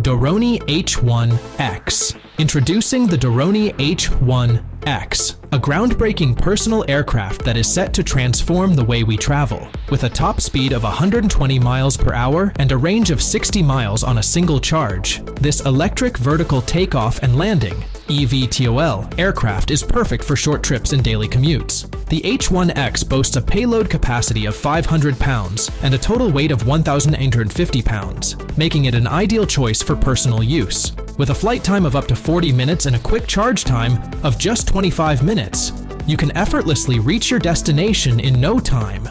Doroni H1-X. Introducing the Doroni H1-X, a groundbreaking personal aircraft that is set to transform the way we travel. With a top speed of 120 miles per hour and a range of 60 miles on a single charge, this electric vertical takeoff and landing (eVTOL) aircraft is perfect for short trips and daily commutes. The H1-X boasts a payload capacity of 500 pounds and a total weight of 1,850 pounds, making it an ideal choice for personal use. With a flight time of up to 40 minutes and a quick charge time of just 25 minutes, you can effortlessly reach your destination in no time.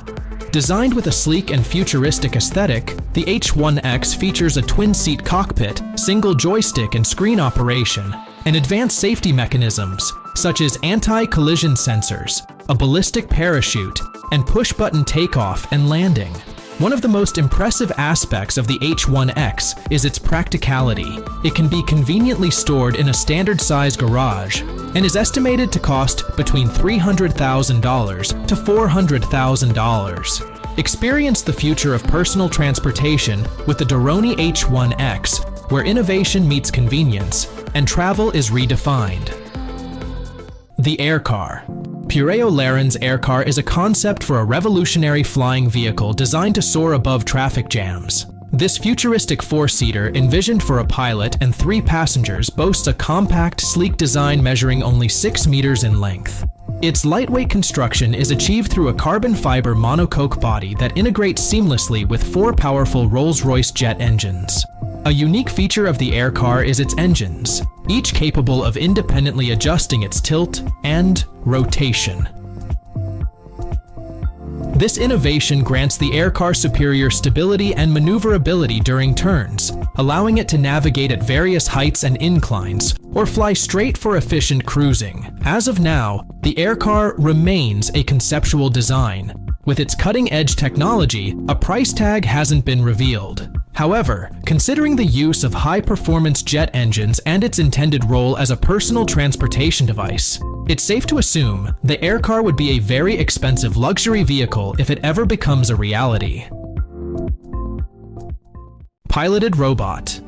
Designed with a sleek and futuristic aesthetic, the H1-X features a twin-seat cockpit, single joystick and screen operation, and advanced safety mechanisms such as anti-collision sensors, a ballistic parachute, and push-button takeoff and landing. One of the most impressive aspects of the H1-X is its practicality. It can be conveniently stored in a standard-size garage and is estimated to cost between $300,000 to $400,000. Experience the future of personal transportation with the Doroni H1-X, where innovation meets convenience and travel is redefined. The Aircar. Pureo Laren's Aircar is a concept for a revolutionary flying vehicle designed to soar above traffic jams. This futuristic four-seater, envisioned for a pilot and 3 passengers, boasts a compact, sleek design measuring only 6 meters in length. Its lightweight construction is achieved through a carbon fiber monocoque body that integrates seamlessly with 4 powerful Rolls-Royce jet engines. A unique feature of the Aircar is its engines, each capable of independently adjusting its tilt and rotation. This innovation grants the Aircar superior stability and maneuverability during turns, allowing it to navigate at various heights and inclines, or fly straight for efficient cruising. As of now, the Aircar remains a conceptual design. With its cutting-edge technology, a price tag hasn't been revealed. However, considering the use of high-performance jet engines and its intended role as a personal transportation device, it's safe to assume the Aircar would be a very expensive luxury vehicle if it ever becomes a reality. Piloted robot.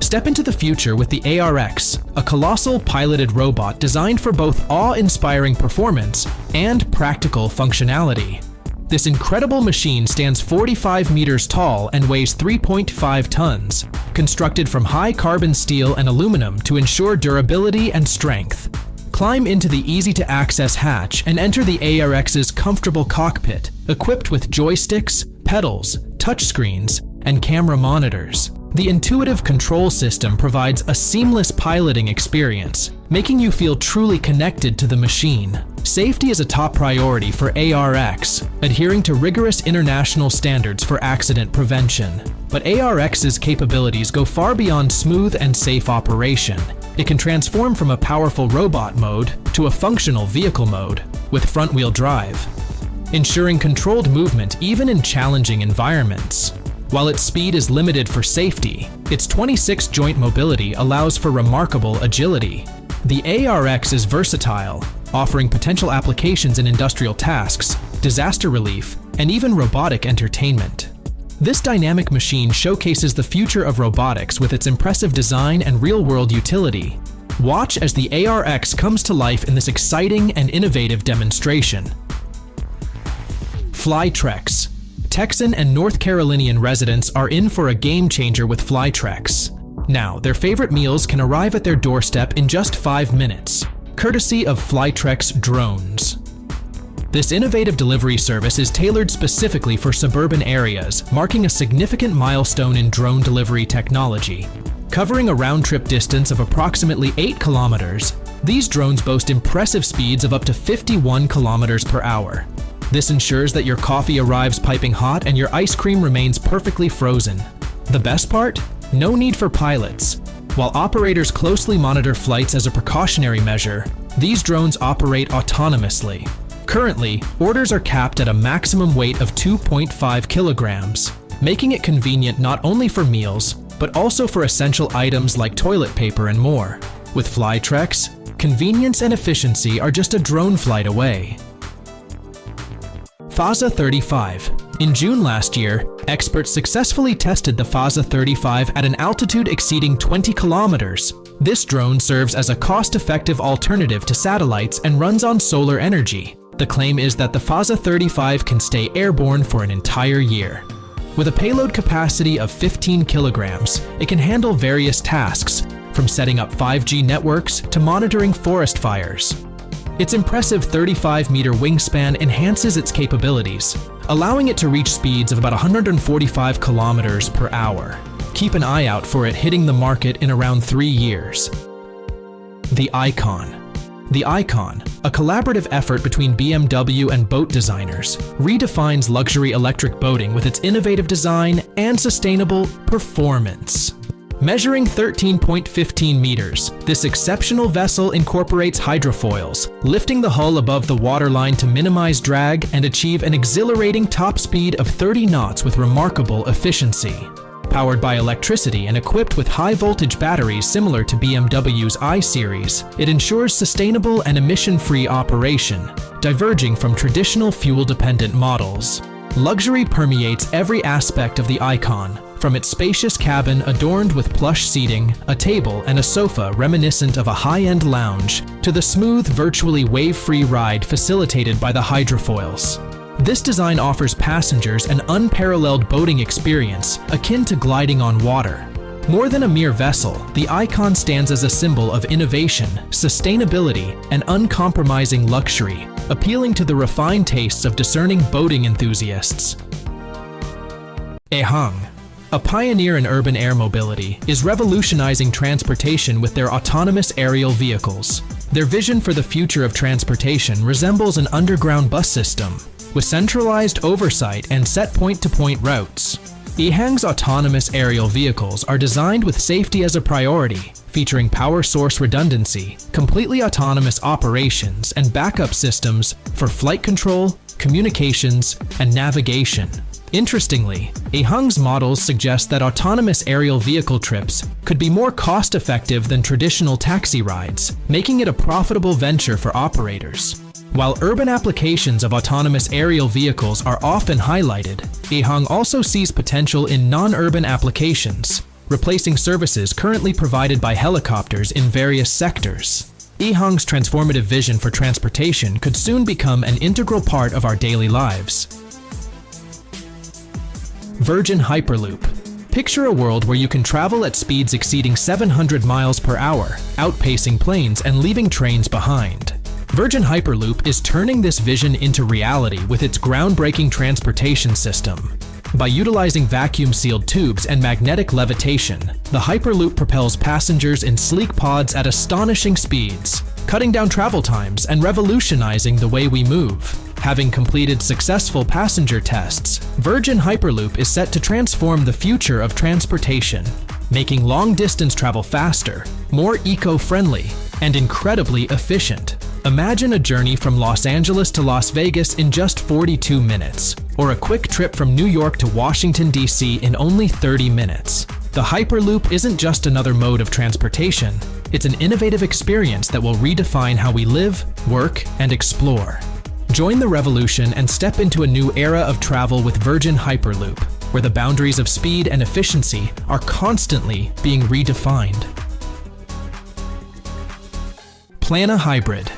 Step into the future with the ARX, a colossal piloted robot designed for both awe-inspiring performance and practical functionality. This incredible machine stands 45 meters tall and weighs 3.5 tons, constructed from high carbon steel and aluminum to ensure durability and strength. Climb into the easy-to-access hatch and enter the ARX's comfortable cockpit, equipped with joysticks, pedals, touchscreens, and camera monitors. The intuitive control system provides a seamless piloting experience, making you feel truly connected to the machine. Safety is a top priority for ARX, adhering to rigorous international standards for accident prevention. But ARX's capabilities go far beyond smooth and safe operation. It can transform from a powerful robot mode to a functional vehicle mode with front-wheel drive, ensuring controlled movement even in challenging environments. While its speed is limited for safety, its 26-joint mobility allows for remarkable agility. The ARX is versatile, offering potential applications in industrial tasks, disaster relief, and even robotic entertainment. This dynamic machine showcases the future of robotics with its impressive design and real-world utility. Watch as the ARX comes to life in this exciting and innovative demonstration. Flytrex. Texan and North Carolinian residents are in for a game-changer with Flytrex. Now, their favorite meals can arrive at their doorstep in just 5 minutes, courtesy of Flytrex drones. This innovative delivery service is tailored specifically for suburban areas, marking a significant milestone in drone delivery technology. Covering a round-trip distance of approximately 8 kilometers, these drones boast impressive speeds of up to 51 kilometers per hour. This ensures that your coffee arrives piping hot and your ice cream remains perfectly frozen. The best part? No need for pilots. While operators closely monitor flights as a precautionary measure, these drones operate autonomously. Currently, orders are capped at a maximum weight of 2.5 kilograms, making it convenient not only for meals, but also for essential items like toilet paper and more. With Flytrex, convenience and efficiency are just a drone flight away. FASA 35. In June last year, experts successfully tested the Flytrex 35 at an altitude exceeding 20 kilometers. This drone serves as a cost-effective alternative to satellites and runs on solar energy. The claim is that the Flytrex 35 can stay airborne for an entire year. With a payload capacity of 15 kilograms, it can handle various tasks, from setting up 5G networks to monitoring forest fires. Its impressive 35-meter wingspan enhances its capabilities, allowing it to reach speeds of about 145 kilometers per hour. Keep an eye out for it hitting the market in around 3 years. The Icon. The Icon, a collaborative effort between BMW and boat designers, redefines luxury electric boating with its innovative design and sustainable performance. Measuring 13.15 meters, this exceptional vessel incorporates hydrofoils, lifting the hull above the waterline to minimize drag and achieve an exhilarating top speed of 30 knots with remarkable efficiency. Powered by electricity and equipped with high-voltage batteries similar to BMW's i-Series, it ensures sustainable and emission-free operation, diverging from traditional fuel-dependent models. Luxury permeates every aspect of the Icon, from its spacious cabin adorned with plush seating, a table, and a sofa reminiscent of a high-end lounge, to the smooth, virtually wave-free ride facilitated by the hydrofoils. This design offers passengers an unparalleled boating experience akin to gliding on water. More than a mere vessel, the Icon stands as a symbol of innovation, sustainability, and uncompromising luxury, appealing to the refined tastes of discerning boating enthusiasts. Ehang, a pioneer in urban air mobility, is revolutionizing transportation with their autonomous aerial vehicles. Their vision for the future of transportation resembles an underground bus system, with centralized oversight and set point-to-point routes. Ehang's autonomous aerial vehicles are designed with safety as a priority, featuring power source redundancy, completely autonomous operations, and backup systems for flight control, communications, and navigation. Interestingly, Ehang's models suggest that autonomous aerial vehicle trips could be more cost-effective than traditional taxi rides, making it a profitable venture for operators. While urban applications of autonomous aerial vehicles are often highlighted, Ehang also sees potential in non-urban applications, replacing services currently provided by helicopters in various sectors. Ehang's transformative vision for transportation could soon become an integral part of our daily lives. Virgin Hyperloop. Picture a world where you can travel at speeds exceeding 700 miles per hour, outpacing planes and leaving trains behind. Virgin Hyperloop is turning this vision into reality with its groundbreaking transportation system. By utilizing vacuum-sealed tubes and magnetic levitation, the Hyperloop propels passengers in sleek pods at astonishing speeds, cutting down travel times and revolutionizing the way we move. Having completed successful passenger tests, Virgin Hyperloop is set to transform the future of transportation, making long-distance travel faster, more eco-friendly, and incredibly efficient. Imagine a journey from Los Angeles to Las Vegas in just 42 minutes, or a quick trip from New York to Washington, D.C. in only 30 minutes. The Hyperloop isn't just another mode of transportation, it's an innovative experience that will redefine how we live, work, and explore. Join the revolution and step into a new era of travel with Virgin Hyperloop, where the boundaries of speed and efficiency are constantly being redefined. PLANA Hybrid.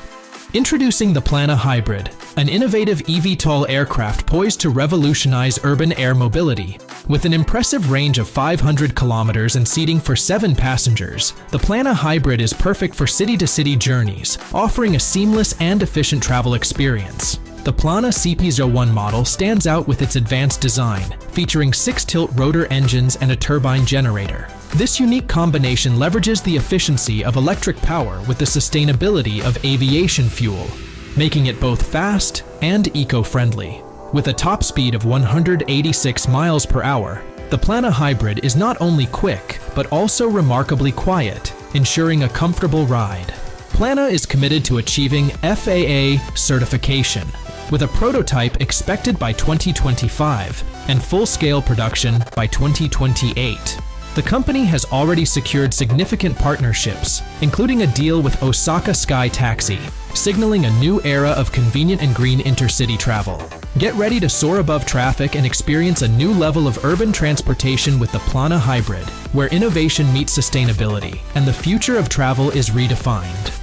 Introducing the PLANA Hybrid, an innovative eVTOL aircraft poised to revolutionize urban air mobility. With an impressive range of 500 kilometers and seating for 7 passengers, the PLANA Hybrid is perfect for city-to-city journeys, offering a seamless and efficient travel experience. The PLANA CP01 model stands out with its advanced design, featuring 6-tilt rotor engines and a turbine generator. This unique combination leverages the efficiency of electric power with the sustainability of aviation fuel, making it both fast and eco-friendly. With a top speed of 186 miles per hour, the PLANA Hybrid is not only quick, but also remarkably quiet, ensuring a comfortable ride. PLANA is committed to achieving FAA certification, with a prototype expected by 2025 and full-scale production by 2028. The company has already secured significant partnerships, including a deal with Osaka Sky Taxi, signaling a new era of convenient and green intercity travel. Get ready to soar above traffic and experience a new level of urban transportation with the PLANA Hybrid, where innovation meets sustainability and the future of travel is redefined.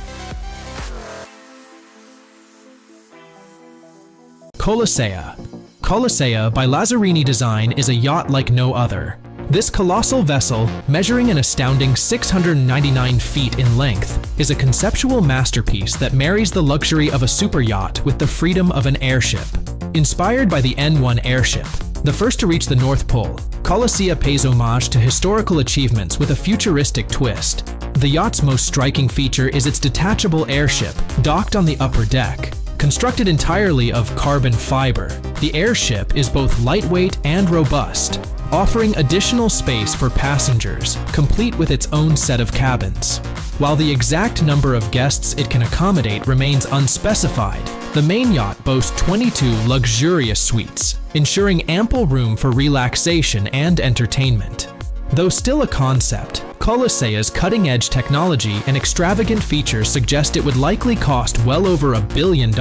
Colossea. Colossea by Lazzarini Design is a yacht like no other. This colossal vessel, measuring an astounding 699 feet in length, is a conceptual masterpiece that marries the luxury of a superyacht with the freedom of an airship. Inspired by the N1 airship, the first to reach the North Pole, Colossea pays homage to historical achievements with a futuristic twist. The yacht's most striking feature is its detachable airship, docked on the upper deck. Constructed entirely of carbon fiber, the airship is both lightweight and robust, offering additional space for passengers, complete with its own set of cabins. While the exact number of guests it can accommodate remains unspecified, the main yacht boasts 22 luxurious suites, ensuring ample room for relaxation and entertainment. Though still a concept, Colossea's cutting-edge technology and extravagant features suggest it would likely cost well over $1 billion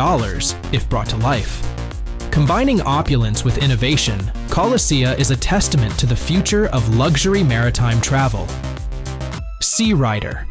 if brought to life. Combining opulence with innovation, Colossea is a testament to the future of luxury maritime travel. Searider.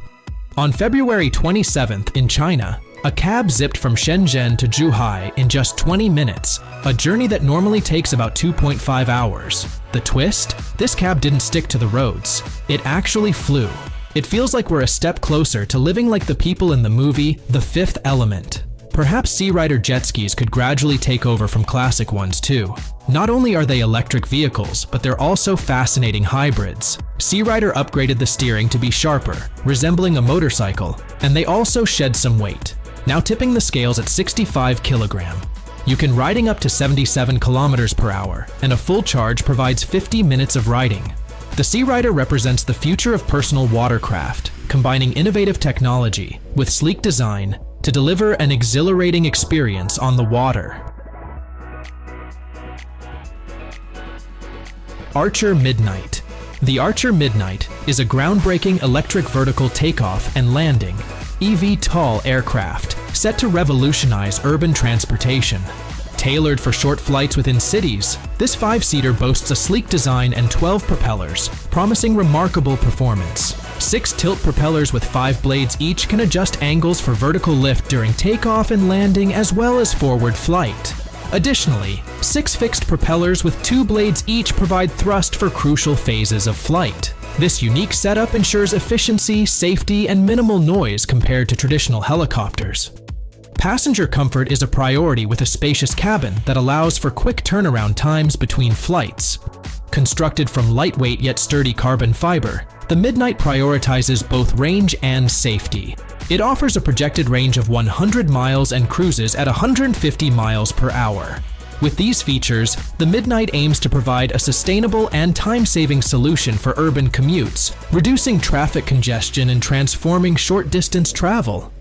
On February 27th in China, a cab zipped from Shenzhen to Zhuhai in just 20 minutes, a journey that normally takes about 2.5 hours. The twist? This cab didn't stick to the roads. It actually flew. It feels like we're a step closer to living like the people in the movie The Fifth Element. Perhaps Searider jet skis could gradually take over from classic ones too. Not only are they electric vehicles, but they're also fascinating hybrids. Searider upgraded the steering to be sharper, resembling a motorcycle, and they also shed some weight, now tipping the scales at 65 kilogram. You can riding up to 77 kilometers per hour, and a full charge provides 50 minutes of riding. The Searider represents the future of personal watercraft, combining innovative technology with sleek design to deliver an exhilarating experience on the water. Archer Midnight. The Archer Midnight is a groundbreaking electric vertical takeoff and landing eVTOL aircraft set to revolutionize urban transportation. Tailored for short flights within cities, this 5-seater boasts a sleek design and 12 propellers, promising remarkable performance. 6 tilt propellers with 5 blades each can adjust angles for vertical lift during takeoff and landing as well as forward flight. Additionally, 6 fixed propellers with 2 blades each provide thrust for crucial phases of flight. This unique setup ensures efficiency, safety, and minimal noise compared to traditional helicopters. Passenger comfort is a priority with a spacious cabin that allows for quick turnaround times between flights. Constructed from lightweight yet sturdy carbon fiber, the Midnight prioritizes both range and safety. It offers a projected range of 100 miles and cruises at 150 miles per hour. With these features, the Midnight aims to provide a sustainable and time-saving solution for urban commutes, reducing traffic congestion and transforming short-distance travel.